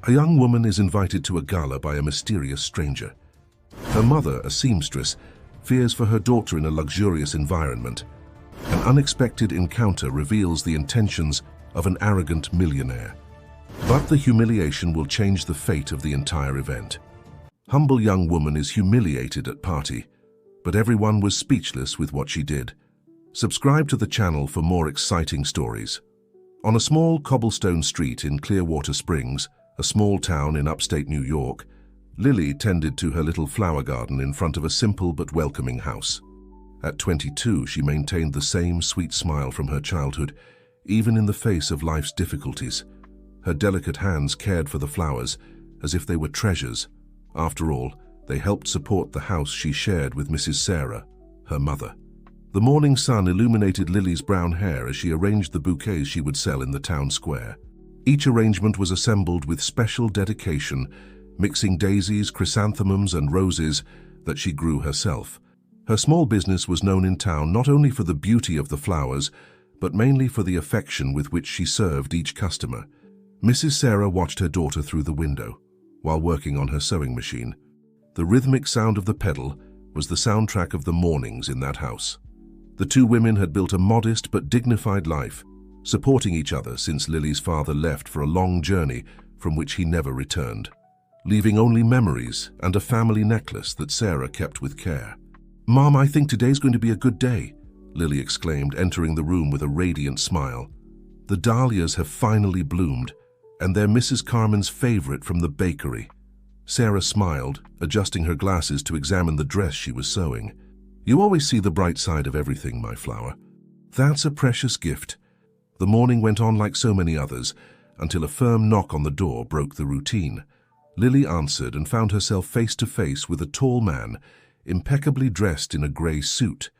A young woman is invited to a gala by a mysterious stranger. Her mother, a seamstress, fears for her daughter in a luxurious environment. An unexpected encounter reveals the intentions of an arrogant millionaire. But the humiliation will change the fate of the entire event. Humble young woman is humiliated at party, but everyone was speechless with what she did. Subscribe to the channel for more exciting stories. On a small cobblestone street in Clearwater Springs, a small town in upstate New York, Lily tended to her little flower garden in front of a simple but welcoming house. At 22, she maintained the same sweet smile from her childhood, even in the face of life's difficulties. Her delicate hands cared for the flowers as if they were treasures. After all, they helped support the house she shared with Mrs. Sarah, her mother. The morning sun illuminated Lily's brown hair as she arranged the bouquets she would sell in the town square. Each arrangement was assembled with special dedication, mixing daisies, chrysanthemums, and roses that she grew herself. Her small business was known in town not only for the beauty of the flowers, but mainly for the affection with which she served each customer. Mrs. Sarah watched her daughter through the window while working on her sewing machine. The rhythmic sound of the pedal was the soundtrack of the mornings in that house. The two women had built a modest but dignified life, supporting each other since Lily's father left for a long journey from which he never returned, leaving only memories and a family necklace that Sarah kept with care. "Mom, I think today's going to be a good day," Lily exclaimed, entering the room with a radiant smile. "The dahlias have finally bloomed, and they're Mrs. Carmen's favorite from the bakery." Sarah smiled, adjusting her glasses to examine the dress she was sewing. "You always see the bright side of everything, my flower." "That's a precious gift." The morning went on like so many others, until a firm knock on the door broke the routine. Lily answered and found herself face to face with a tall man, impeccably dressed in a grey suit.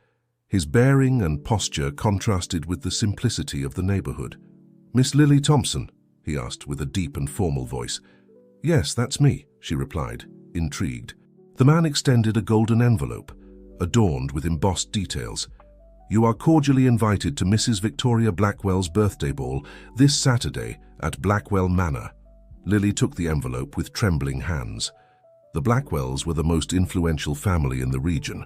His bearing and posture contrasted with the simplicity of the neighborhood. "Miss Lily Thompson?" he asked with a deep and formal voice. "Yes, that's me," she replied, intrigued. The man extended a golden envelope, adorned with embossed details. "You are cordially invited to Mrs. Victoria Blackwell's birthday ball this Saturday at Blackwell Manor." Lily took the envelope with trembling hands. The Blackwells were the most influential family in the region,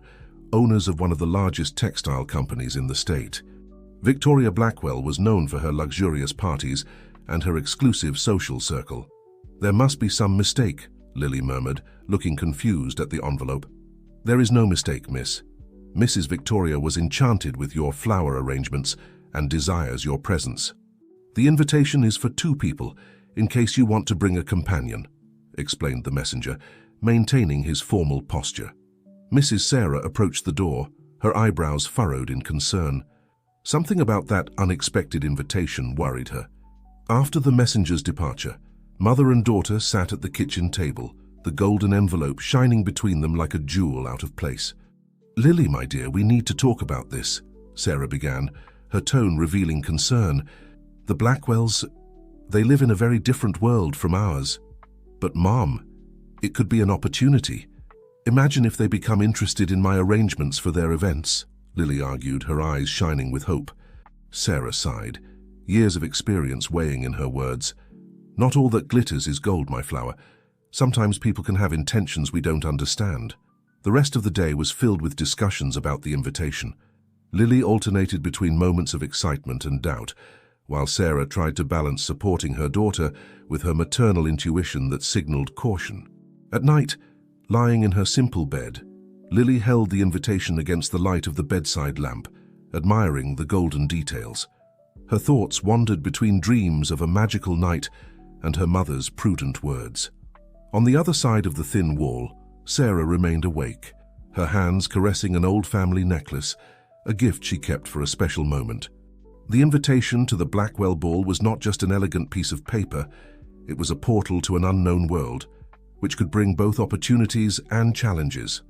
owners of one of the largest textile companies in the state. Victoria Blackwell was known for her luxurious parties and her exclusive social circle. "There must be some mistake," Lily murmured, looking confused at the envelope. "There is no mistake, miss. Mrs. Victoria was enchanted with your flower arrangements and desires your presence. The invitation is for 2 people, in case you want to bring a companion," explained the messenger, maintaining his formal posture. Mrs. Sarah approached the door, her eyebrows furrowed in concern. Something about that unexpected invitation worried her. After the messenger's departure, mother and daughter sat at the kitchen table, the golden envelope shining between them like a jewel out of place. "Lily, my dear, we need to talk about this," Sarah began, her tone revealing concern. "The Blackwells, they live in a very different world from ours. But Mom, it could be an opportunity. Imagine if they become interested in my arrangements for their events," Lily argued, her eyes shining with hope. Sarah sighed, years of experience weighing in her words. "Not all that glitters is gold, my flower. Sometimes people can have intentions we don't understand." The rest of the day was filled with discussions about the invitation. Lily alternated between moments of excitement and doubt, while Sarah tried to balance supporting her daughter with her maternal intuition that signaled caution. At night, lying in her simple bed, Lily held the invitation against the light of the bedside lamp, admiring the golden details. Her thoughts wandered between dreams of a magical night and her mother's prudent words. On the other side of the thin wall, Sarah remained awake, her hands caressing an old family necklace, a gift she kept for a special moment. The invitation to the Blackwell ball was not just an elegant piece of paper, it was a portal to an unknown world, which could bring both opportunities and challenges.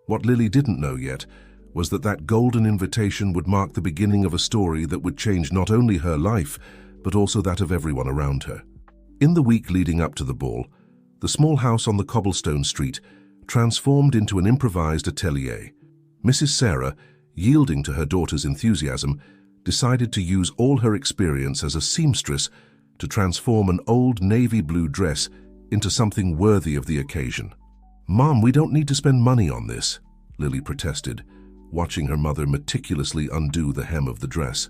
What Lily didn't know yet was that golden invitation would mark the beginning of a story that would change not only her life, but also that of everyone around her. In the week leading up to the ball, the small house on the cobblestone street transformed into an improvised atelier. Mrs. Sarah, yielding to her daughter's enthusiasm, decided to use all her experience as a seamstress to transform an old navy blue dress into something worthy of the occasion. "Mom, we don't need to spend money on this," Lily protested, watching her mother meticulously undo the hem of the dress.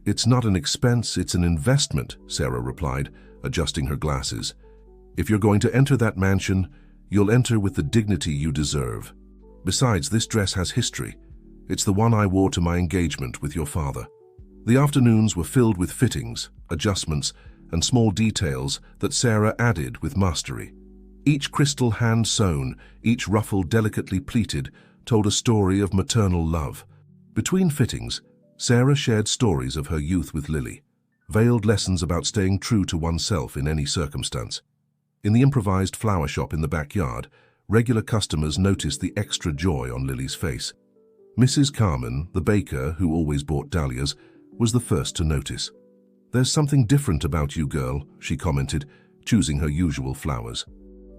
"It's not an expense, it's an investment," Sarah replied, adjusting her glasses. "If you're going to enter that mansion, you'll enter with the dignity you deserve. Besides, this dress has history. It's the one I wore to my engagement with your father." The afternoons were filled with fittings, adjustments, and small details that Sarah added with mastery. Each crystal hand-sewn, each ruffle delicately pleated, told a story of maternal love. Between fittings, Sarah shared stories of her youth with Lily, veiled lessons about staying true to oneself in any circumstance. In the improvised flower shop in the backyard, regular customers noticed the extra joy on Lily's face. Mrs. Carmen, the baker who always bought dahlias, was the first to notice. "There's something different about you, girl," she commented, choosing her usual flowers.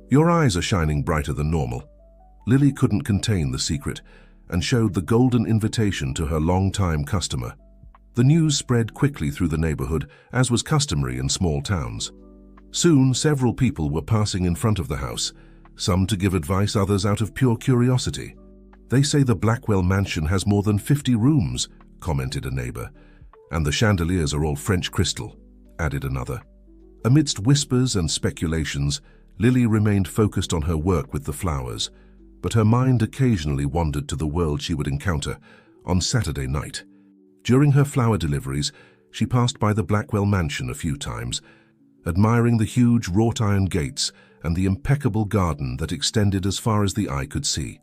"Your eyes are shining brighter than normal." Lily couldn't contain the secret and showed the golden invitation to her long-time customer. The news spread quickly through the neighborhood, as was customary in small towns. Soon, several people were passing in front of the house, some to give advice, others out of pure curiosity. "They say the Blackwell mansion has more than 50 rooms," commented a neighbor. "And the chandeliers are all French crystal," added another. Amidst whispers and speculations, Lily remained focused on her work with the flowers, but her mind occasionally wandered to the world she would encounter on Saturday night. During her flower deliveries, she passed by the Blackwell mansion a few times, admiring the huge wrought-iron gates and the impeccable garden that extended as far as the eye could see.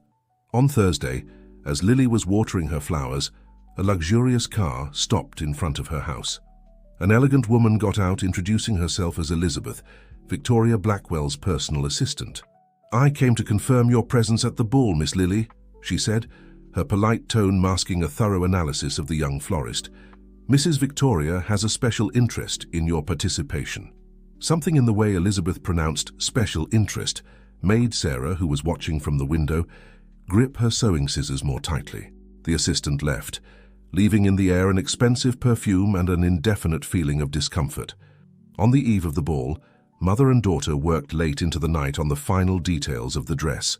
On Thursday, as Lily was watering her flowers, a luxurious car stopped in front of her house. An elegant woman got out, introducing herself as Elizabeth, Victoria Blackwell's personal assistant. "I came to confirm your presence at the ball, Miss Lily," she said, her polite tone masking a thorough analysis of the young florist. "Mrs. Victoria has a special interest in your participation." Something in the way Elizabeth pronounced "special interest" made Sarah, who was watching from the window, grip her sewing scissors more tightly. The assistant left, leaving in the air an expensive perfume and an indefinite feeling of discomfort. On the eve of the ball, mother and daughter worked late into the night on the final details of the dress.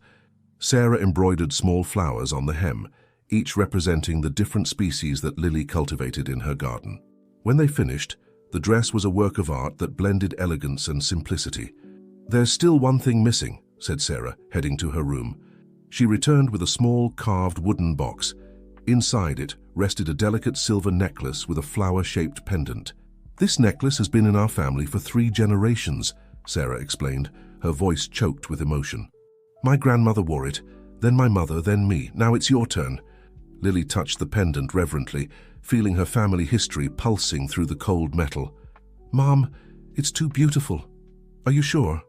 Sarah embroidered small flowers on the hem, each representing the different species that Lily cultivated in her garden. When they finished, the dress was a work of art that blended elegance and simplicity. "There's still one thing missing," said Sarah, heading to her room. She returned with a small carved wooden box. Inside it rested a delicate silver necklace with a flower-shaped pendant. "This necklace has been in our family for 3 generations, Sarah explained, her voice choked with emotion. "My grandmother wore it, then my mother, then me. Now it's your turn." Lily touched the pendant reverently, feeling her family history pulsing through the cold metal. "Mom, it's too beautiful." "Are you sure?"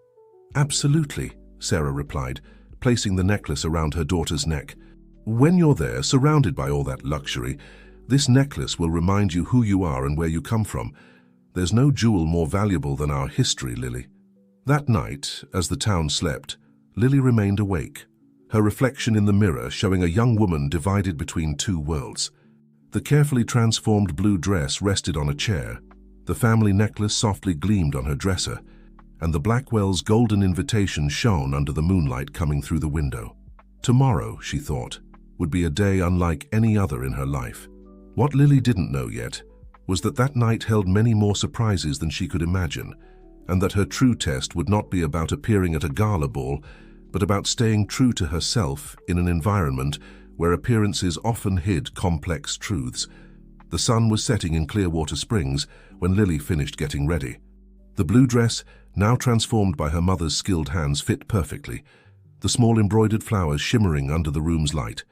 "Absolutely," Sarah replied, placing the necklace around her daughter's neck. "When you're there, surrounded by all that luxury, this necklace will remind you who you are and where you come from. There's no jewel more valuable than our history, Lily." That night, as the town slept, Lily remained awake, her reflection in the mirror showing a young woman divided between 2 worlds. The carefully transformed blue dress rested on a chair, the family necklace softly gleamed on her dresser, and the Blackwell's golden invitation shone under the moonlight coming through the window. Tomorrow, she thought, would be a day unlike any other in her life. What Lily didn't know yet was that that night held many more surprises than she could imagine, and that her true test would not be about appearing at a gala ball, but about staying true to herself in an environment where appearances often hid complex truths. The sun was setting in Clearwater Springs when Lily finished getting ready. The blue dress, now transformed by her mother's skilled hands, fit perfectly, the small embroidered flowers shimmering under the room's light.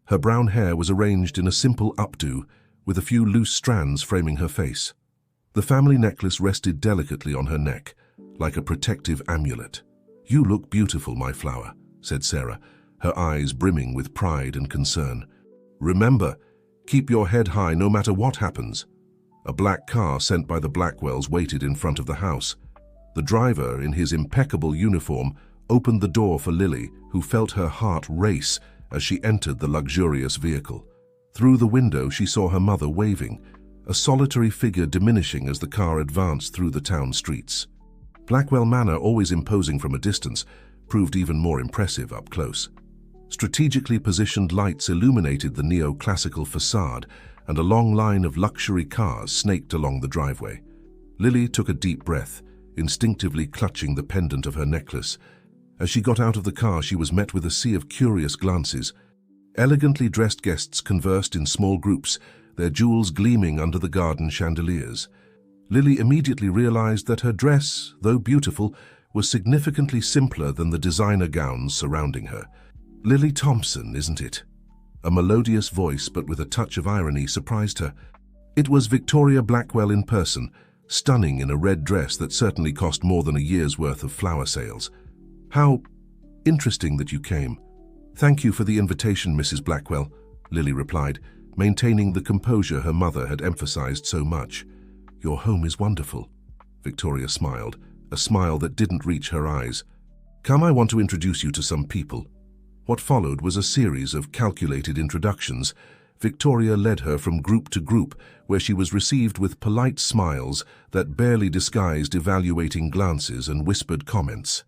Her brown hair was arranged in a simple updo, with a few loose strands framing her face. The family necklace rested delicately on her neck, like a protective amulet. "You look beautiful, my flower," said Sarah, her eyes brimming with pride and concern. "Remember, keep your head high no matter what happens." A black car sent by the Blackwells waited in front of the house. The driver, in his impeccable uniform, opened the door for Lily, who felt her heart race as she entered the luxurious vehicle. Through the window, she saw her mother waving, a solitary figure diminishing as the car advanced through the town streets. Blackwell Manor, always imposing from a distance, proved even more impressive up close. Strategically positioned lights illuminated the neo-classical facade, and a long line of luxury cars snaked along the driveway. Lily took a deep breath, instinctively clutching the pendant of her necklace. As she got out of the car, she was met with a sea of curious glances. Elegantly dressed guests conversed in small groups, their jewels gleaming under the garden chandeliers. Lily immediately realized that her dress, though beautiful, was significantly simpler than the designer gowns surrounding her. "Lily Thompson, isn't it?" A melodious voice, but with a touch of irony, surprised her. It was Victoria Blackwell in person, stunning in a red dress that certainly cost more than a year's worth of flower sales. "How interesting that you came." "Thank you for the invitation, Mrs. Blackwell," Lily replied, maintaining the composure her mother had emphasized so much. "Your home is wonderful." Victoria smiled, a smile that didn't reach her eyes. "Come, I want to introduce you to some people." What followed was a series of calculated introductions. Victoria led her from group to group, where she was received with polite smiles that barely disguised evaluating glances and whispered comments.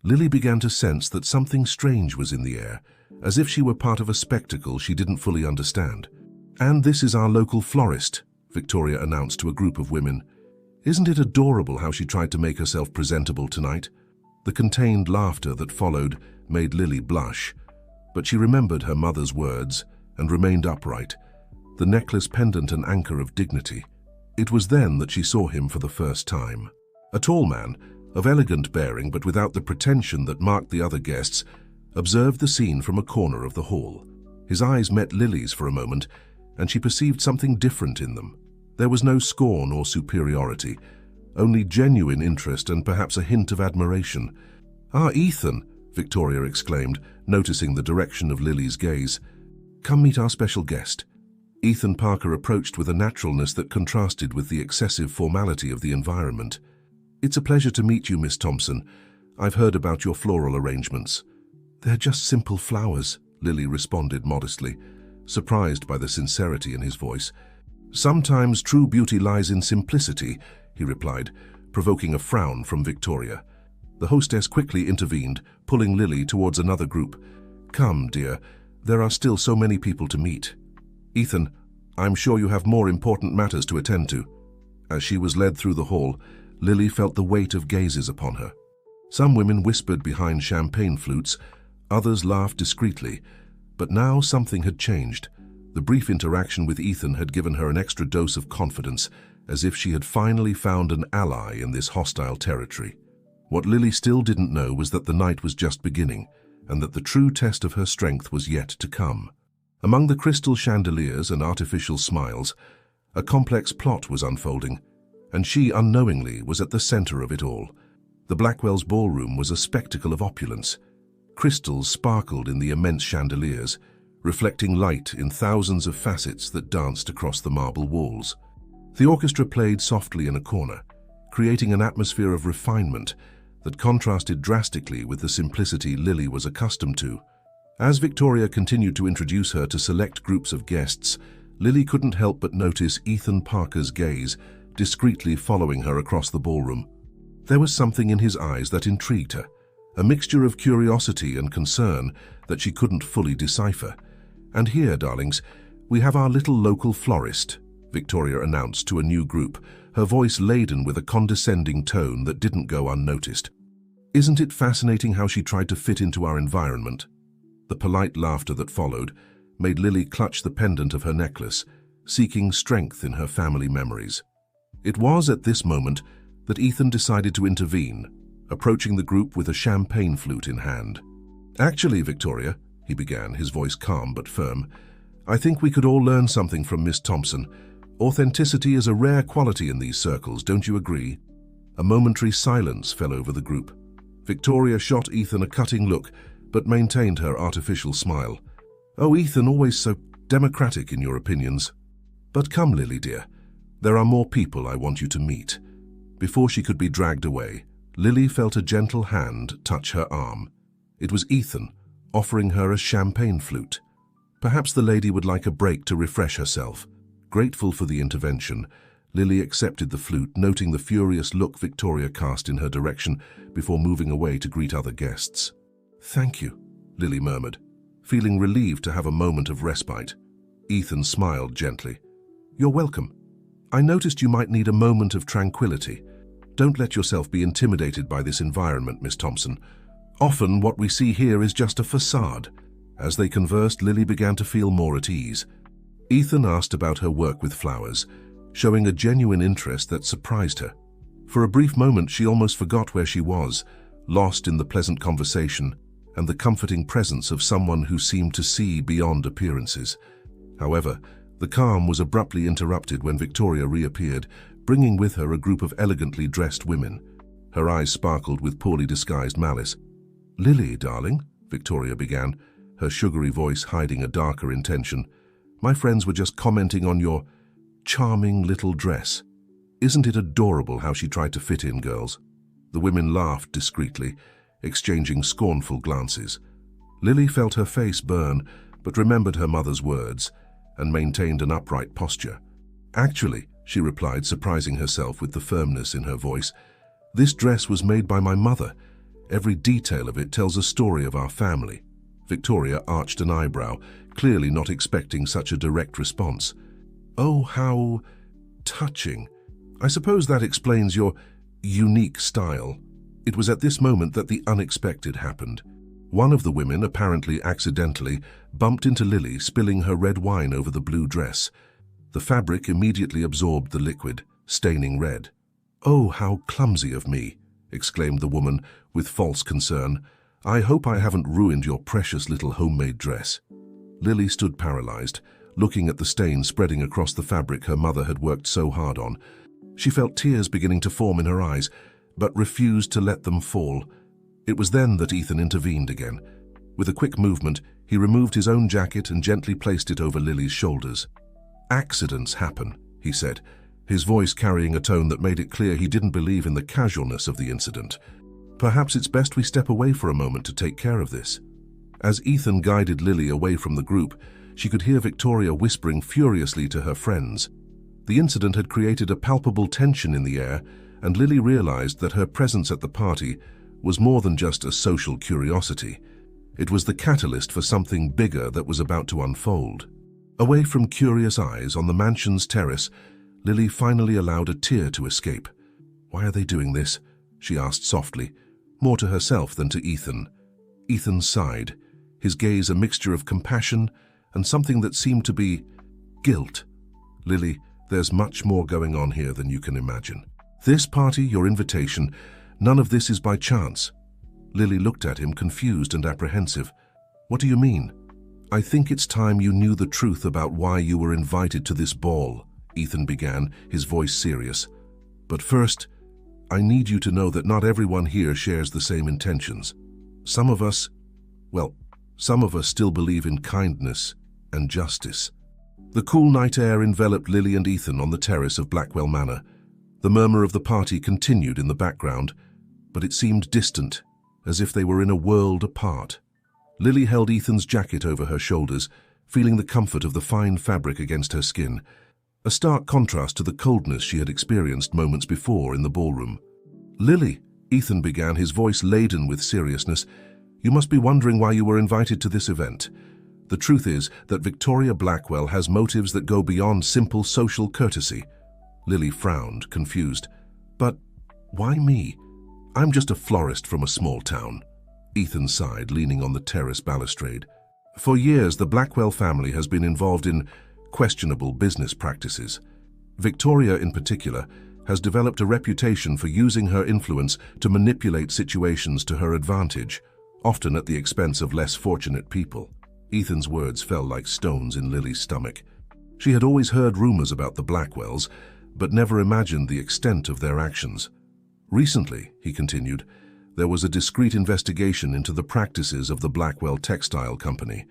Lily began to sense that something strange was in the air, as if she were part of a spectacle she didn't fully understand. "And this is our local florist," Victoria announced to a group of women. "Isn't it adorable how she tried to make herself presentable tonight?" The contained laughter that followed made Lily blush, but she remembered her mother's words and remained upright, the necklace pendant an anchor of dignity. It was then that she saw him for the first time. A tall man, of elegant bearing but without the pretension that marked the other guests, observed the scene from a corner of the hall. His eyes met Lily's for a moment, and she perceived something different in them. There was no scorn or superiority, only genuine interest and perhaps a hint of admiration. "Ah, Ethan!" Victoria exclaimed, noticing the direction of Lily's gaze. "Come meet our special guest." Ethan Parker approached with a naturalness that contrasted with the excessive formality of the environment. "It's a pleasure to meet you, Miss Thompson. I've heard about your floral arrangements." "They're just simple flowers," Lily responded modestly, surprised by the sincerity in his voice. "Sometimes true beauty lies in simplicity," he replied, provoking a frown from Victoria. The hostess quickly intervened, pulling Lily towards another group. "Come, dear, there are still so many people to meet." "Ethan, I'm sure you have more important matters to attend to." As she was led through the hall, Lily felt the weight of gazes upon her. Some women whispered behind champagne flutes, others laughed discreetly, but now something had changed. The brief interaction with Ethan had given her an extra dose of confidence, as if she had finally found an ally in this hostile territory. What Lily still didn't know was that the night was just beginning, and that the true test of her strength was yet to come. Among the crystal chandeliers and artificial smiles, a complex plot was unfolding, and she unknowingly was at the center of it all. The Blackwell's ballroom was a spectacle of opulence. Crystals sparkled in the immense chandeliers, reflecting light in thousands of facets that danced across the marble walls. The orchestra played softly in a corner, creating an atmosphere of refinement that contrasted drastically with the simplicity Lily was accustomed to. As Victoria continued to introduce her to select groups of guests, Lily couldn't help but notice Ethan Parker's gaze, discreetly following her across the ballroom. There was something in his eyes that intrigued her, a mixture of curiosity and concern that she couldn't fully decipher. "And here, darlings, we have our little local florist," Victoria announced to a new group, her voice laden with a condescending tone that didn't go unnoticed. "Isn't it fascinating how she tried to fit into our environment?" The polite laughter that followed made Lily clutch the pendant of her necklace, seeking strength in her family memories. It was at this moment that Ethan decided to intervene, approaching the group with a champagne flute in hand. "Actually, Victoria," he began, his voice calm but firm, "I think we could all learn something from Miss Thompson. Authenticity is a rare quality in these circles, don't you agree?" A momentary silence fell over the group. Victoria shot Ethan a cutting look, but maintained her artificial smile. "Oh, Ethan, always so democratic in your opinions. But come, Lily dear, there are more people I want you to meet." Before she could be dragged away, Lily felt a gentle hand touch her arm. It was Ethan, offering her a champagne flute. Perhaps the lady would like a break to refresh herself. Grateful for the intervention, Lily accepted the flute, noting the furious look Victoria cast in her direction before moving away to greet other guests. "Thank you," Lily murmured, feeling relieved to have a moment of respite. Ethan smiled gently. "You're welcome. I noticed you might need a moment of tranquility. Don't let yourself be intimidated by this environment, Miss Thompson. Often what we see here is just a facade." As they conversed, Lily began to feel more at ease. Ethan asked about her work with flowers, showing a genuine interest that surprised her. For a brief moment, she almost forgot where she was, lost in the pleasant conversation and the comforting presence of someone who seemed to see beyond appearances. However, the calm was abruptly interrupted when Victoria reappeared, bringing with her a group of elegantly dressed women. Her eyes sparkled with poorly disguised malice. "Lily, darling," Victoria began, her sugary voice hiding a darker intention, "my friends were just commenting on your charming little dress. Isn't it adorable how she tried to fit in, girls?" The women laughed discreetly, exchanging scornful glances. Lily felt her face burn, but remembered her mother's words and maintained an upright posture. "Actually," she replied, surprising herself with the firmness in her voice, "this dress was made by my mother. Every detail of it tells a story of our family." Victoria arched an eyebrow, clearly not expecting such a direct response. "Oh, how touching. I suppose that explains your unique style." It was at this moment that the unexpected happened. One of the women, apparently accidentally, bumped into Lily, spilling her red wine over the blue dress. The fabric immediately absorbed the liquid, staining red. "Oh, how clumsy of me," exclaimed the woman with false concern. "I hope I haven't ruined your precious little homemade dress." Lily stood paralyzed, looking at the stain spreading across the fabric her mother had worked so hard on. She felt tears beginning to form in her eyes, but refused to let them fall. It was then that Ethan intervened again. With a quick movement, he removed his own jacket and gently placed it over Lily's shoulders. "Accidents happen," he said, his voice carrying a tone that made it clear he didn't believe in the casualness of the incident. "Perhaps it's best we step away for a moment to take care of this." As Ethan guided Lily away from the group, she could hear Victoria whispering furiously to her friends. The incident had created a palpable tension in the air, and Lily realized that her presence at the party was more than just a social curiosity. It was the catalyst for something bigger that was about to unfold. Away from curious eyes on the mansion's terrace, Lily finally allowed a tear to escape. "Why are they doing this?" she asked softly, more to herself than to Ethan. Ethan sighed, his gaze a mixture of compassion and something that seemed to be guilt. "Lily, there's much more going on here than you can imagine. This party, your invitation, none of this is by chance." Lily looked at him, confused and apprehensive. "What do you mean?" "I think it's time you knew the truth about why you were invited to this ball," Ethan began, his voice serious. "But first, I need you to know that not everyone here shares the same intentions. Some of us still believe in kindness and justice." The cool night air enveloped Lily and Ethan on the terrace of Blackwell Manor. The murmur of the party continued in the background, but it seemed distant, as if they were in a world apart. Lily held Ethan's jacket over her shoulders, feeling the comfort of the fine fabric against her skin, a stark contrast to the coldness she had experienced moments before in the ballroom. "Lily," Ethan began, his voice laden with seriousness, "you must be wondering why you were invited to this event. The truth is that Victoria Blackwell has motives that go beyond simple social courtesy." Lily frowned, confused. "But why me? I'm just a florist from a small town." Ethan sighed, leaning on the terrace balustrade. "For years, the Blackwell family has been involved in questionable business practices. Victoria, in particular, has developed a reputation for using her influence to manipulate situations to her advantage, often at the expense of less fortunate people." Ethan's words fell like stones in Lily's stomach. She had always heard rumors about the Blackwells, but never imagined the extent of their actions. "Recently," he continued, "there was a discreet investigation into the practices of the Blackwell Textile Company.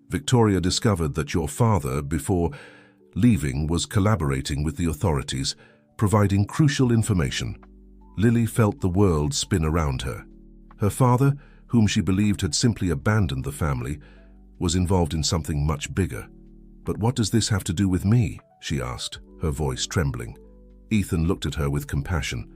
Victoria discovered that your father, before leaving, was collaborating with the authorities, providing crucial information." Lily felt the world spin around her. Her father, whom she believed had simply abandoned the family, was involved in something much bigger. "But what does this have to do with me?" she asked, her voice trembling. Ethan looked at her with compassion.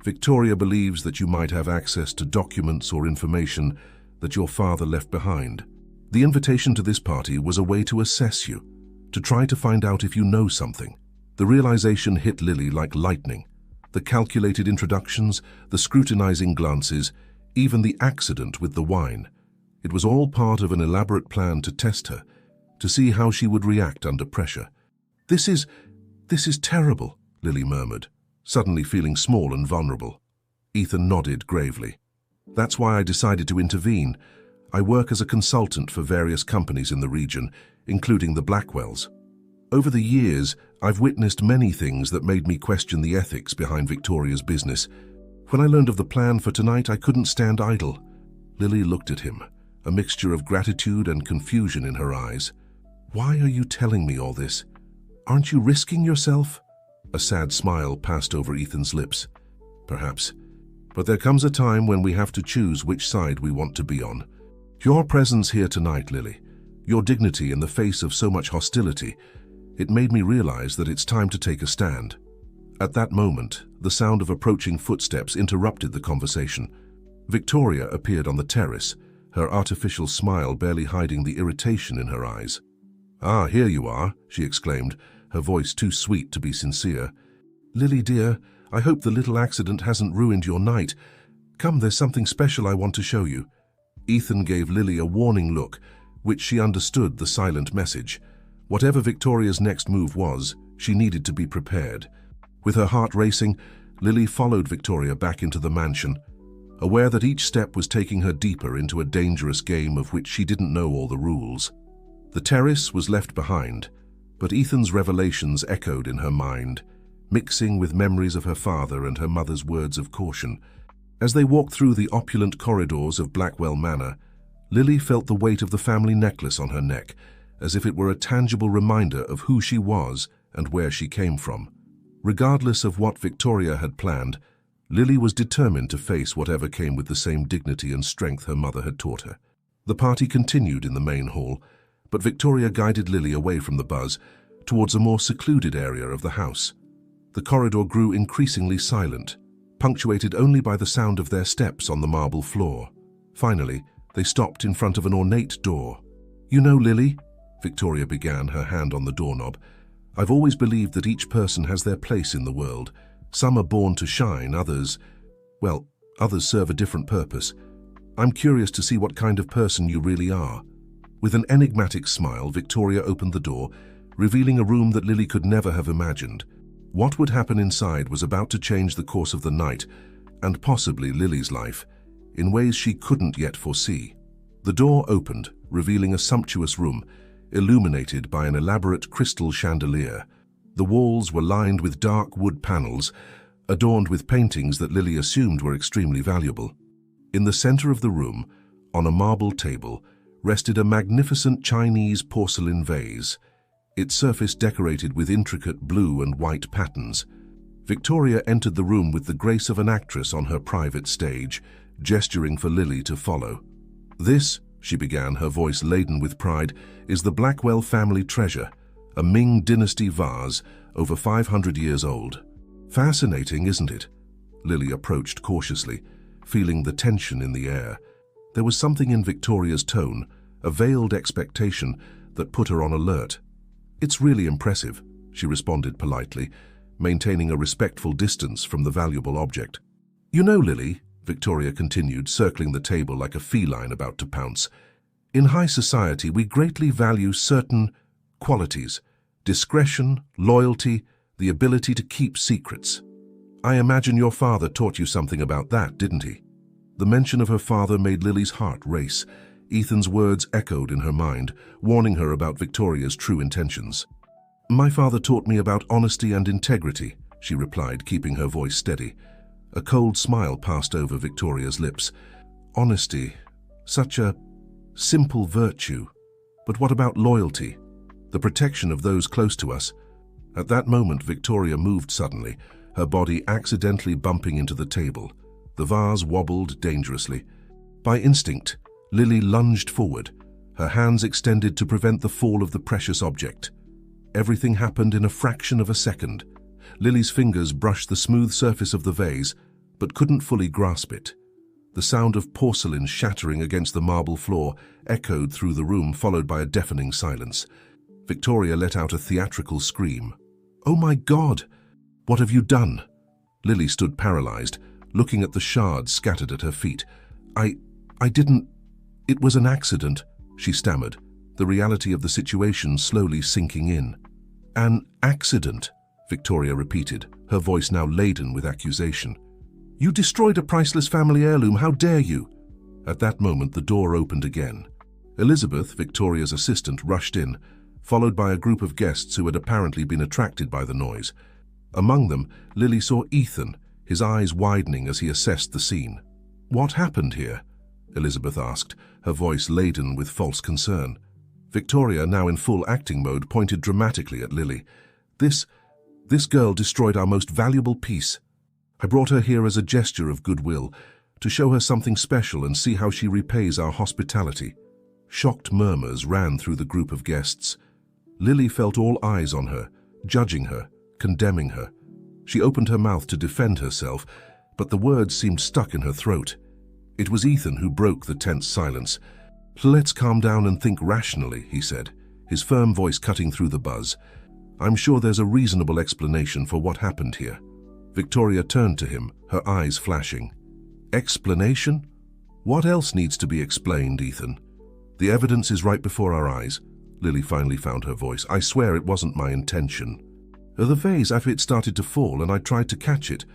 Victoria believes that you might have access to documents or information that your father left behind. The invitation to this party was a way to assess you, to try to find out if you know something. The realization hit Lily like lightning. The calculated introductions, the scrutinizing glances, even the accident with the wine. It was all part of an elaborate plan to test her, to see how she would react under pressure. This is terrible," Lily murmured, suddenly feeling small and vulnerable. Ethan nodded gravely. "That's why I decided to intervene. I work as a consultant for various companies in the region, including the Blackwells. Over the years, I've witnessed many things that made me question the ethics behind Victoria's business. When I learned of the plan for tonight, I couldn't stand idle." Lily looked at him, a mixture of gratitude and confusion in her eyes. "Why are you telling me all this? Aren't you risking yourself?" A sad smile passed over Ethan's lips. "Perhaps. But there comes a time when we have to choose which side we want to be on. Your presence here tonight, Lily, your dignity in the face of so much hostility, it made me realize that it's time to take a stand." At that moment, the sound of approaching footsteps interrupted the conversation. Victoria appeared on the terrace, her artificial smile barely hiding the irritation in her eyes. "Ah, here you are," she exclaimed, her voice too sweet to be sincere. "Lily, dear, I hope the little accident hasn't ruined your night. Come, there's something special I want to show you." Ethan gave Lily a warning look, which she understood the silent message. Whatever Victoria's next move was, she needed to be prepared. With her heart racing, Lily followed Victoria back into the mansion, aware that each step was taking her deeper into a dangerous game of which she didn't know all the rules. The terrace was left behind, but Ethan's revelations echoed in her mind, mixing with memories of her father and her mother's words of caution. As they walked through the opulent corridors of Blackwell Manor, Lily felt the weight of the family necklace on her neck, as if it were a tangible reminder of who she was and where she came from. Regardless of what Victoria had planned, Lily was determined to face whatever came with the same dignity and strength her mother had taught her. The party continued in the main hall, but Victoria guided Lily away from the buzz, towards a more secluded area of the house. The corridor grew increasingly silent, punctuated only by the sound of their steps on the marble floor. Finally, they stopped in front of an ornate door. "You know, Lily," Victoria began, her hand on the doorknob, "I've always believed that each person has their place in the world. Some are born to shine, others serve a different purpose. I'm curious to see what kind of person you really are." With an enigmatic smile, Victoria opened the door, revealing a room that Lily could never have imagined. What would happen inside was about to change the course of the night, and possibly Lily's life, in ways she couldn't yet foresee. The door opened, revealing a sumptuous room, illuminated by an elaborate crystal chandelier. The walls were lined with dark wood panels, adorned with paintings that Lily assumed were extremely valuable. In the center of the room, on a marble table, rested a magnificent Chinese porcelain vase, its surface decorated with intricate blue and white patterns. Victoria entered the room with the grace of an actress on her private stage, gesturing for Lily to follow. "This," she began, her voice laden with pride, "is the Blackwell family treasure, a Ming dynasty vase over 500 years old." "Fascinating, isn't it?" Lily approached cautiously, feeling the tension in the air. There was something in Victoria's tone, a veiled expectation, that put her on alert. "It's really impressive," she responded politely, maintaining a respectful distance from the valuable object. "You know, Lily," Victoria continued, circling the table like a feline about to pounce, "in high society we greatly value certain qualities: discretion, loyalty, the ability to keep secrets. I imagine your father taught you something about that, didn't he?" The mention of her father made Lily's heart race. Ethan's words echoed in her mind, warning her about Victoria's true intentions. "My father taught me about honesty and integrity," she replied, keeping her voice steady. A cold smile passed over Victoria's lips. "Honesty, such a simple virtue. But what about loyalty? The protection of those close to us?" At that moment, Victoria moved suddenly, her body accidentally bumping into the table. The vase wobbled dangerously. By instinct, Lily lunged forward, her hands extended to prevent the fall of the precious object. Everything happened in a fraction of a second. Lily's fingers brushed the smooth surface of the vase, but couldn't fully grasp it. The sound of porcelain shattering against the marble floor echoed through the room, followed by a deafening silence. Victoria let out a theatrical scream. "Oh my God! What have you done?" Lily stood paralyzed, looking at the shards scattered at her feet. I didn't... It was an accident," she stammered, the reality of the situation slowly sinking in. "An accident," Victoria repeated, her voice now laden with accusation. "You destroyed a priceless family heirloom, how dare you?" At that moment, the door opened again. Elizabeth, Victoria's assistant, rushed in, followed by a group of guests who had apparently been attracted by the noise. Among them, Lily saw Ethan, his eyes widening as he assessed the scene. "What happened here?" Elizabeth asked, her voice laden with false concern. Victoria, now in full acting mode, pointed dramatically at Lily. This girl destroyed our most valuable piece. I brought her here as a gesture of goodwill, to show her something special and see how she repays our hospitality." Shocked murmurs ran through the group of guests. Lily felt all eyes on her, judging her, condemning her. She opened her mouth to defend herself, but the words seemed stuck in her throat. It was Ethan who broke the tense silence. "Let's calm down and think rationally," he said, his firm voice cutting through the buzz. "I'm sure there's a reasonable explanation for what happened here." Victoria turned to him, her eyes flashing. "Explanation? What else needs to be explained, Ethan? The evidence is right before our eyes." Lily finally found her voice. "I swear it wasn't my intention. The vase, after it started to fall and I tried to catch it."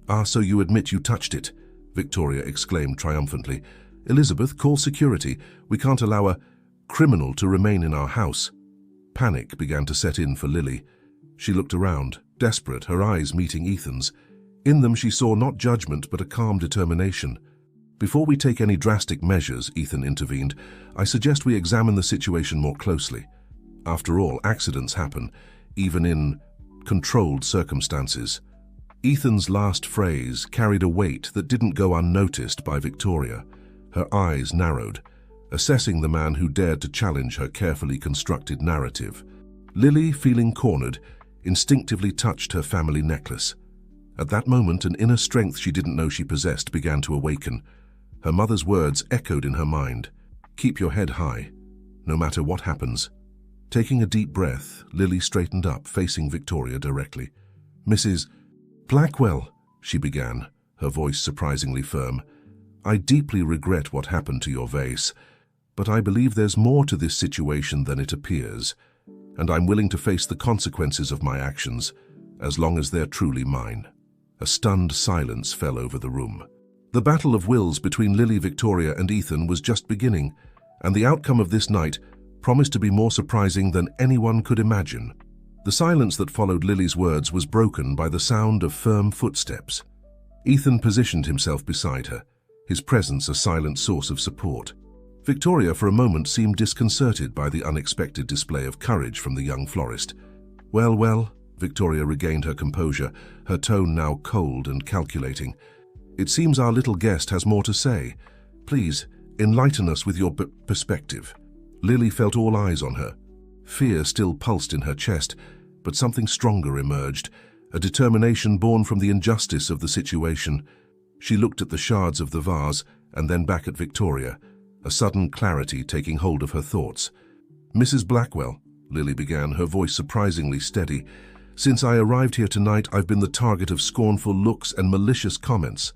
"Ah, so you admit you touched it?" Victoria exclaimed triumphantly. "Elizabeth, call security. We can't allow a criminal to remain in our house." Panic began to set in for Lily. She looked around, desperate, her eyes meeting Ethan's. In them she saw not judgment but a calm determination. "Before we take any drastic measures," Ethan intervened, "I suggest we examine the situation more closely. After all, accidents happen, even in controlled circumstances." Ethan's last phrase carried a weight that didn't go unnoticed by Victoria. Her eyes narrowed, assessing the man who dared to challenge her carefully constructed narrative. Lily, feeling cornered, instinctively touched her family necklace. At that moment, an inner strength she didn't know she possessed began to awaken. Her mother's words echoed in her mind. "Keep your head high, no matter what happens." Taking a deep breath, Lily straightened up, facing Victoria directly. "Mrs. Blackwell," she began, her voice surprisingly firm, "I deeply regret what happened to your vase, but I believe there's more to this situation than it appears, and I'm willing to face the consequences of my actions, as long as they're truly mine." A stunned silence fell over the room. The battle of wills between Lily, Victoria, and Ethan was just beginning, and the outcome of this night promised to be more surprising than anyone could imagine. The silence that followed Lily's words was broken by the sound of firm footsteps. Ethan positioned himself beside her, his presence a silent source of support. Victoria, for a moment, seemed disconcerted by the unexpected display of courage from the young florist. Well, Victoria regained her composure, her tone now cold and calculating. "It seems our little guest has more to say. Please, enlighten us with your perspective." Lily felt all eyes on her. Fear still pulsed in her chest, but something stronger emerged, a determination born from the injustice of the situation. She looked at the shards of the vase and then back at Victoria, a sudden clarity taking hold of her thoughts. "Mrs. Blackwell," Lily began, her voice surprisingly steady, "since I arrived here tonight, I've been the target of scornful looks and malicious comments.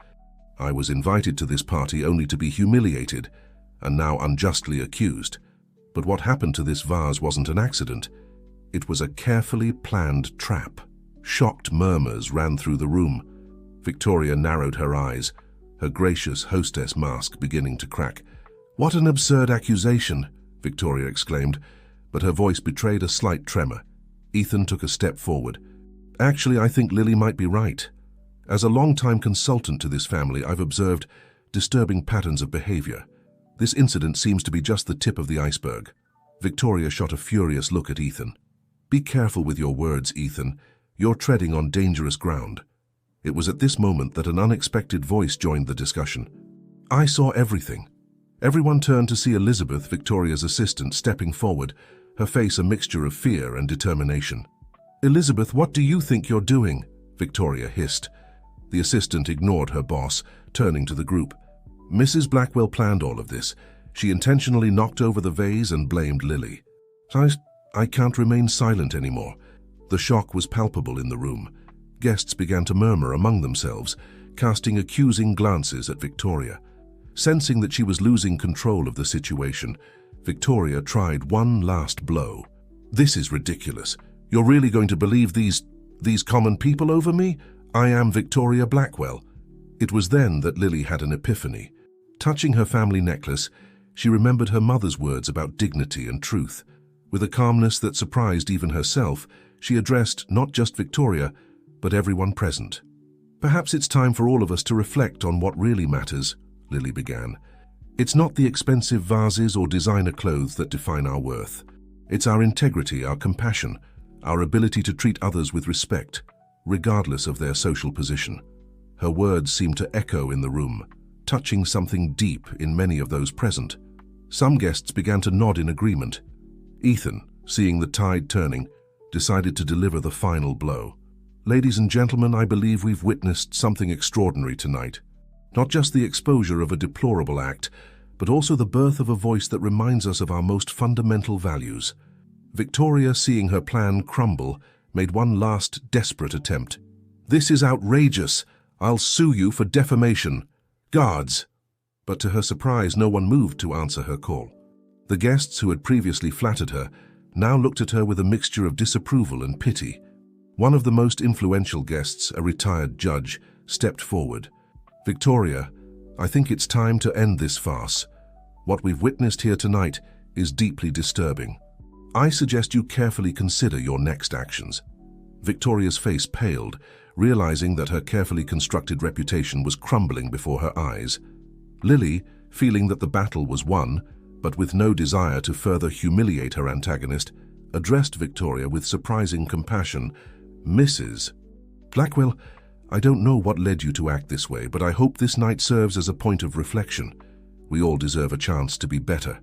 I was invited to this party only to be humiliated, and now unjustly accused. But what happened to this vase wasn't an accident. It was a carefully planned trap." Shocked murmurs ran through the room. Victoria narrowed her eyes, her gracious hostess mask beginning to crack. "What an absurd accusation," Victoria exclaimed, but her voice betrayed a slight tremor. Ethan took a step forward. "Actually, I think Lily might be right. As a long-time consultant to this family, I've observed disturbing patterns of behavior. This incident seems to be just the tip of the iceberg." Victoria shot a furious look at Ethan. "Be careful with your words, Ethan. You're treading on dangerous ground." It was at this moment that an unexpected voice joined the discussion. "I saw everything." Everyone turned to see Elizabeth, Victoria's assistant, stepping forward, her face a mixture of fear and determination. "Elizabeth, what do you think you're doing?" Victoria hissed. The assistant ignored her boss, turning to the group. "Mrs. Blackwell planned all of this. She intentionally knocked over the vase and blamed Lily." I can't remain silent anymore. The shock was palpable in the room. Guests began to murmur among themselves, casting accusing glances at Victoria. Sensing that she was losing control of the situation, Victoria tried one last blow. "This is ridiculous. You're really going to believe these common people over me? I am Victoria Blackwell." It was then that Lily had an epiphany. Touching her family necklace, she remembered her mother's words about dignity and truth. With a calmness that surprised even herself, she addressed not just Victoria, but everyone present. "Perhaps it's time for all of us to reflect on what really matters," Lily began. "It's not the expensive vases or designer clothes that define our worth. It's our integrity, our compassion, our ability to treat others with respect, regardless of their social position." Her words seemed to echo in the room, touching something deep in many of those present. Some guests began to nod in agreement. Ethan, seeing the tide turning, decided to deliver the final blow. "Ladies and gentlemen, I believe we've witnessed something extraordinary tonight. Not just the exposure of a deplorable act, but also the birth of a voice that reminds us of our most fundamental values." Victoria, seeing her plan crumble, made one last desperate attempt. "This is outrageous. I'll sue you for defamation. Guards!" But to her surprise, no one moved to answer her call. The guests who had previously flattered her now looked at her with a mixture of disapproval and pity. One of the most influential guests, a retired judge, stepped forward. "Victoria, I think it's time to end this farce. What we've witnessed here tonight is deeply disturbing. I suggest you carefully consider your next actions." Victoria's face paled, realizing that her carefully constructed reputation was crumbling before her eyes. Lily, feeling that the battle was won, but with no desire to further humiliate her antagonist, addressed Victoria with surprising compassion. "Mrs. Blackwell, I don't know what led you to act this way, but I hope this night serves as a point of reflection. We all deserve a chance to be better."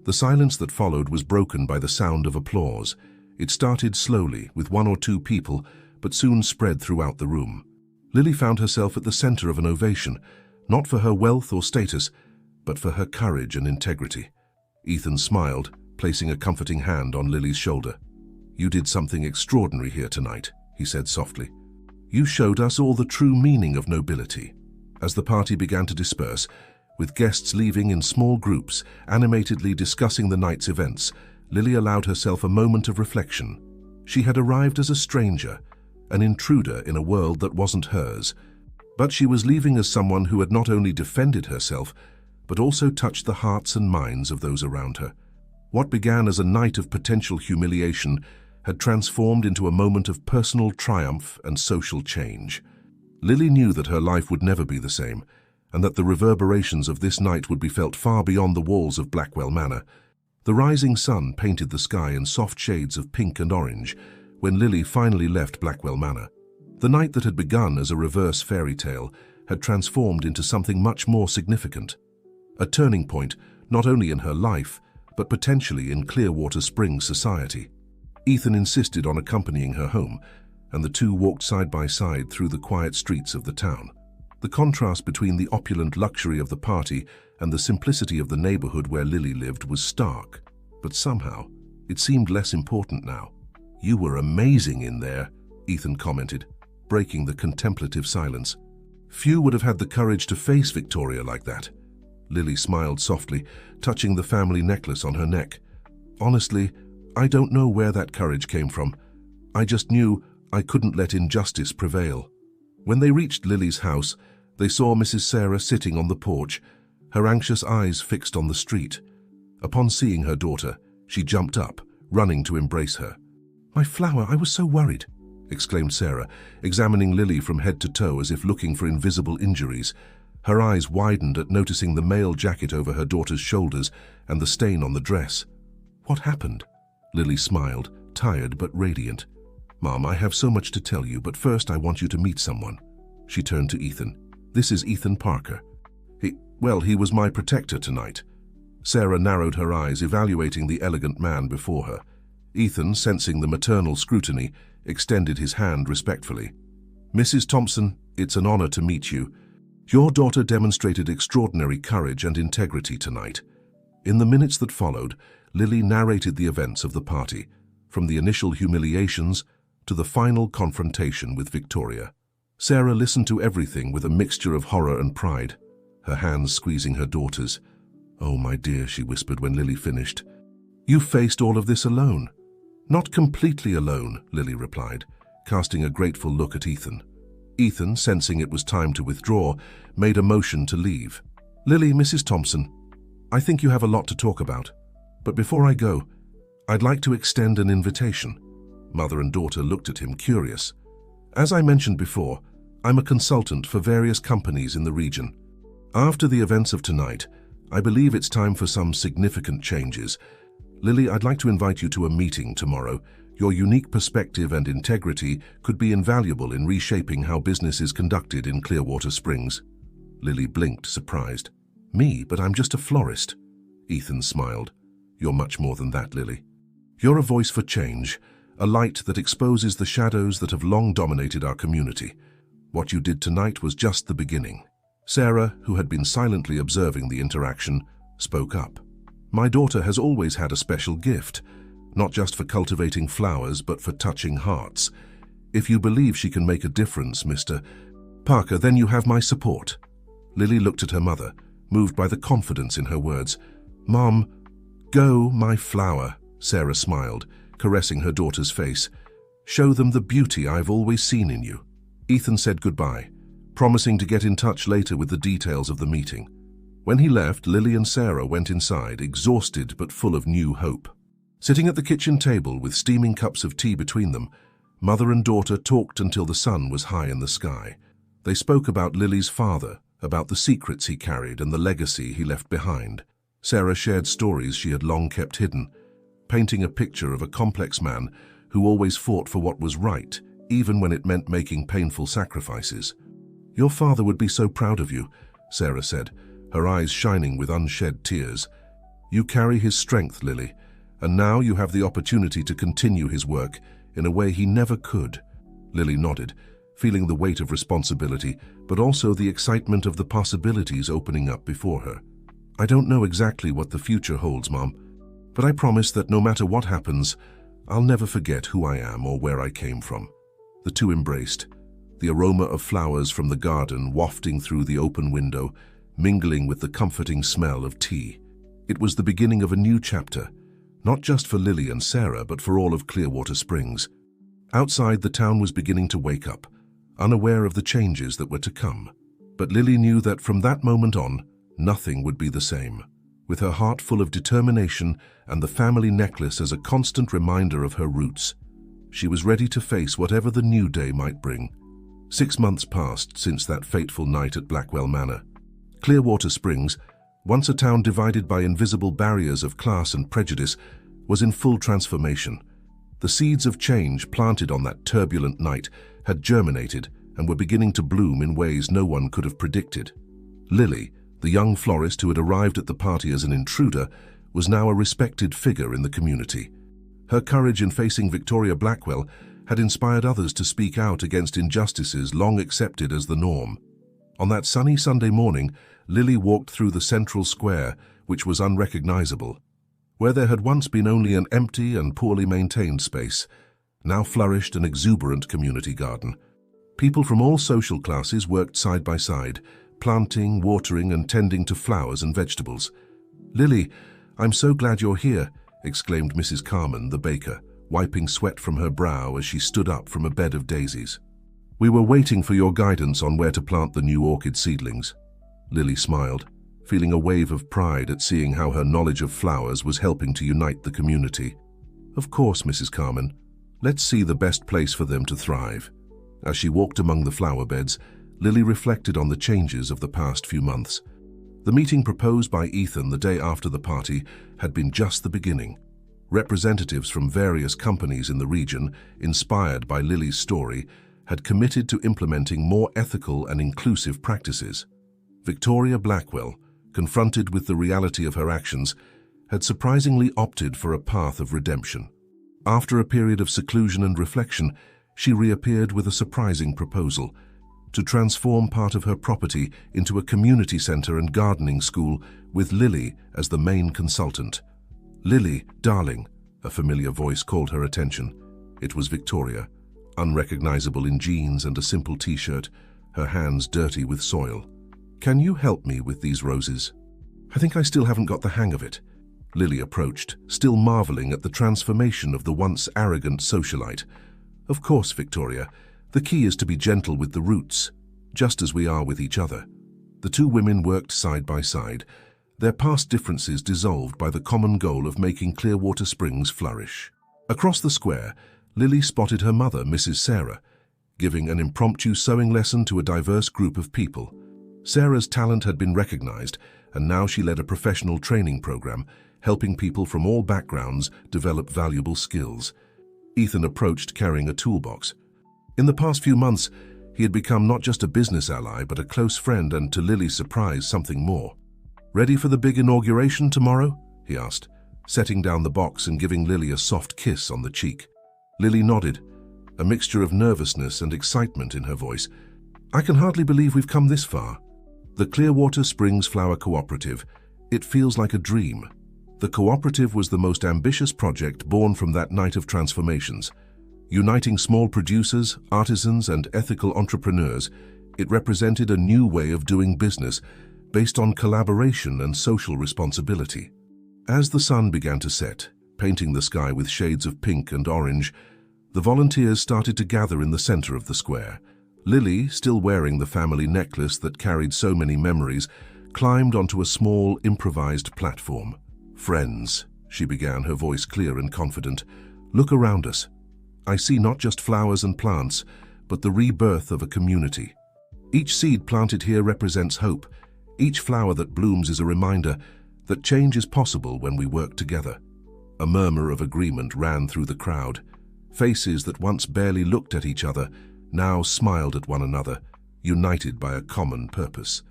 The silence that followed was broken by the sound of applause. It started slowly, with one or two people, but soon spread throughout the room. Lily found herself at the center of an ovation, not for her wealth or status, but for her courage and integrity. Ethan smiled, placing a comforting hand on Lily's shoulder. "You did something extraordinary here tonight," he said softly. "You showed us all the true meaning of nobility." As the party began to disperse, with guests leaving in small groups, animatedly discussing the night's events, Lily allowed herself a moment of reflection. She had arrived as a stranger, an intruder in a world that wasn't hers. But she was leaving as someone who had not only defended herself, but also touched the hearts and minds of those around her. What began as a night of potential humiliation had transformed into a moment of personal triumph and social change. Lily knew that her life would never be the same, and that the reverberations of this night would be felt far beyond the walls of Blackwell Manor. The rising sun painted the sky in soft shades of pink and orange when Lily finally left Blackwell Manor. The night that had begun as a reverse fairy tale had transformed into something much more significant. A turning point not only in her life, but potentially in Clearwater Springs society. Ethan insisted on accompanying her home, and the two walked side by side through the quiet streets of the town. The contrast between the opulent luxury of the party and the simplicity of the neighborhood where Lily lived was stark, but somehow it seemed less important now. "You were amazing in there," Ethan commented, breaking the contemplative silence. "Few would have had the courage to face Victoria like that." Lily smiled softly, touching the family necklace on her neck. "Honestly, I don't know where that courage came from. I just knew I couldn't let injustice prevail." When they reached Lily's house, they saw Mrs. Sarah sitting on the porch, her anxious eyes fixed on the street. Upon seeing her daughter, she jumped up, running to embrace her. "My flower, I was so worried," exclaimed Sarah, examining Lily from head to toe as if looking for invisible injuries. Her eyes widened at noticing the mail jacket over her daughter's shoulders and the stain on the dress. "What happened?" Lily smiled, tired but radiant. "Mom, I have so much to tell you, but first I want you to meet someone." She turned to Ethan. "This is Ethan Parker. He was my protector tonight." Sarah narrowed her eyes, evaluating the elegant man before her. Ethan, sensing the maternal scrutiny, extended his hand respectfully. "Mrs. Thompson, it's an honor to meet you. Your daughter demonstrated extraordinary courage and integrity tonight." In the minutes that followed, Lily narrated the events of the party, from the initial humiliations to the final confrontation with Victoria. Sarah listened to everything with a mixture of horror and pride, her hands squeezing her daughter's. "Oh, my dear," she whispered when Lily finished. "You faced all of this alone." "Not completely alone," Lily replied, casting a grateful look at Ethan. Ethan, sensing it was time to withdraw, made a motion to leave. "Lily, Mrs. Thompson, I think you have a lot to talk about. But before I go, I'd like to extend an invitation." Mother and daughter looked at him, curious. "As I mentioned before, I'm a consultant for various companies in the region. After the events of tonight, I believe it's time for some significant changes. Lily, I'd like to invite you to a meeting tomorrow. Your unique perspective and integrity could be invaluable in reshaping how business is conducted in Clearwater Springs." Lily blinked, surprised. "Me, but I'm just a florist." Ethan smiled. "You're much more than that, Lily. You're a voice for change, a light that exposes the shadows that have long dominated our community. What you did tonight was just the beginning." Sarah, who had been silently observing the interaction, spoke up. "My daughter has always had a special gift, not just for cultivating flowers, but for touching hearts. If you believe she can make a difference, Mr. Parker, then you have my support." Lily looked at her mother, moved by the confidence in her words. "Mom, go, my flower," Sarah smiled, caressing her daughter's face. "Show them the beauty I've always seen in you." Ethan said goodbye, promising to get in touch later with the details of the meeting. When he left, Lily and Sarah went inside, exhausted but full of new hope. Sitting at the kitchen table with steaming cups of tea between them, mother and daughter talked until the sun was high in the sky. They spoke about Lily's father, about the secrets he carried and the legacy he left behind. Sarah shared stories she had long kept hidden, painting a picture of a complex man who always fought for what was right, even when it meant making painful sacrifices. "Your father would be so proud of you," Sarah said, her eyes shining with unshed tears. "You carry his strength, Lily, and now you have the opportunity to continue his work in a way he never could." Lily nodded, feeling the weight of responsibility, but also the excitement of the possibilities opening up before her. "I don't know exactly what the future holds, Mom, but I promise that no matter what happens, I'll never forget who I am or where I came from." The two embraced, the aroma of flowers from the garden wafting through the open window, mingling with the comforting smell of tea. It was the beginning of a new chapter, not just for Lily and Sarah, but for all of Clearwater Springs. Outside, the town was beginning to wake up, unaware of the changes that were to come. But Lily knew that from that moment on, nothing would be the same. With her heart full of determination and the family necklace as a constant reminder of her roots, she was ready to face whatever the new day might bring. 6 months passed since that fateful night at Blackwell Manor. Clearwater Springs, once a town divided by invisible barriers of class and prejudice, was in full transformation. The seeds of change planted on that turbulent night had germinated and were beginning to bloom in ways no one could have predicted. Lily, the young florist who had arrived at the party as an intruder, was now a respected figure in the community. Her courage in facing Victoria Blackwell had inspired others to speak out against injustices long accepted as the norm. On that sunny Sunday morning, Lily walked through the central square, which was unrecognizable. Where there had once been only an empty and poorly maintained space, now flourished an exuberant community garden. People from all social classes worked side by side, planting, watering, and tending to flowers and vegetables. "Lily, I'm so glad you're here," exclaimed Mrs. Carman, the baker, wiping sweat from her brow as she stood up from a bed of daisies. "We were waiting for your guidance on where to plant the new orchid seedlings." Lily smiled, feeling a wave of pride at seeing how her knowledge of flowers was helping to unite the community. "Of course, Mrs. Carman. Let's see the best place for them to thrive." As she walked among the flower beds, Lily reflected on the changes of the past few months. The meeting proposed by Ethan the day after the party had been just the beginning. Representatives from various companies in the region, inspired by Lily's story, had committed to implementing more ethical and inclusive practices. Victoria Blackwell, confronted with the reality of her actions, had surprisingly opted for a path of redemption. After a period of seclusion and reflection, she reappeared with a surprising proposal: to transform part of her property into a community center and gardening school with Lily as the main consultant. "Lily, darling," a familiar voice called her attention. It was Victoria, unrecognizable in jeans and a simple t-shirt, her hands dirty with soil. "Can you help me with these roses? I think I still haven't got the hang of it." Lily approached, still marveling at the transformation of the once arrogant socialite. "Of course, Victoria. The key is to be gentle with the roots, just as we are with each other." The two women worked side by side, their past differences dissolved by the common goal of making Clearwater Springs flourish. Across the square, Lily spotted her mother, Mrs. Sarah, giving an impromptu sewing lesson to a diverse group of people. Sarah's talent had been recognized, and now she led a professional training program, helping people from all backgrounds develop valuable skills. Ethan approached carrying a toolbox. In the past few months, he had become not just a business ally, but a close friend, and to Lily's surprise, something more. "Ready for the big inauguration tomorrow?" he asked, setting down the box and giving Lily a soft kiss on the cheek. Lily nodded, a mixture of nervousness and excitement in her voice. "I can hardly believe we've come this far. The Clearwater Springs Flower Cooperative. It feels like a dream." The cooperative was the most ambitious project born from that night of transformations. Uniting small producers, artisans, and ethical entrepreneurs, it represented a new way of doing business based on collaboration and social responsibility. As the sun began to set, painting the sky with shades of pink and orange, the volunteers started to gather in the center of the square. Lily, still wearing the family necklace that carried so many memories, climbed onto a small, improvised platform. "Friends," she began, her voice clear and confident, "look around us. I see not just flowers and plants, but the rebirth of a community. Each seed planted here represents hope. Each flower that blooms is a reminder that change is possible when we work together." A murmur of agreement ran through the crowd. Faces that once barely looked at each other now smiled at one another, united by a common purpose.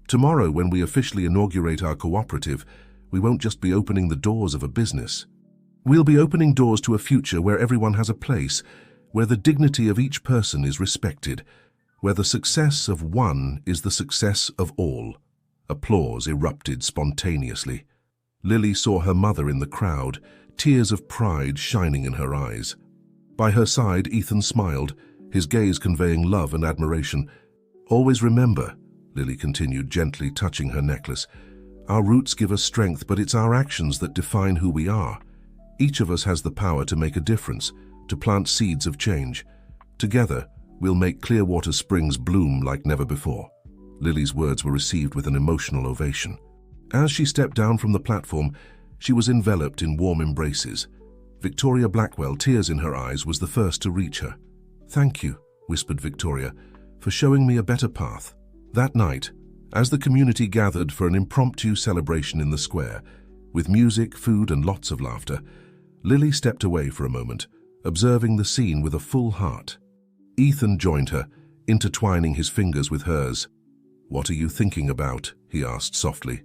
"Tomorrow, when we officially inaugurate our cooperative, we won't just be opening the doors of a business. We'll be opening doors to a future where everyone has a place, where the dignity of each person is respected, where the success of one is the success of all." Applause erupted spontaneously. Lily saw her mother in the crowd, tears of pride shining in her eyes. By her side, Ethan smiled, his gaze conveying love and admiration. "Always remember," Lily continued, gently touching her necklace, "our roots give us strength, but it's our actions that define who we are. Each of us has the power to make a difference, to plant seeds of change. Together, we'll make Clearwater Springs bloom like never before." Lily's words were received with an emotional ovation. As she stepped down from the platform, she was enveloped in warm embraces. Victoria Blackwell, tears in her eyes, was the first to reach her. "Thank you," whispered Victoria, "for showing me a better path." That night, as the community gathered for an impromptu celebration in the square, with music, food, and lots of laughter, Lily stepped away for a moment, observing the scene with a full heart. Ethan joined her, intertwining his fingers with hers. "What are you thinking about?" he asked softly.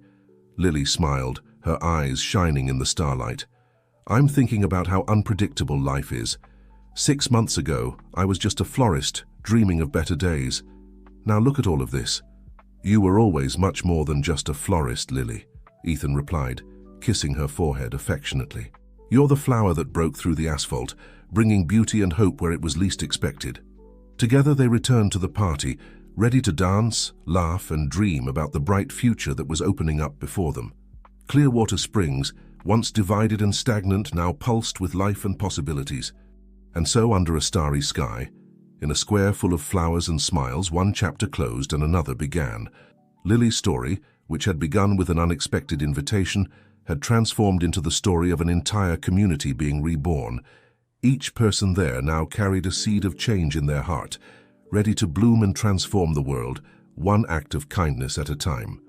Lily smiled, her eyes shining in the starlight. "I'm thinking about how unpredictable life is. 6 months ago, I was just a florist, dreaming of better days. Now look at all of this." "You were always much more than just a florist, Lily," Ethan replied, kissing her forehead affectionately. "You're the flower that broke through the asphalt, bringing beauty and hope where it was least expected." Together they returned to the party, ready to dance, laugh, and dream about the bright future that was opening up before them. Clearwater Springs, once divided and stagnant, now pulsed with life and possibilities. And so, under a starry sky, in a square full of flowers and smiles, one chapter closed and another began. Lily's story, which had begun with an unexpected invitation, had transformed into the story of an entire community being reborn. Each person there now carried a seed of change in their heart, ready to bloom and transform the world, one act of kindness at a time.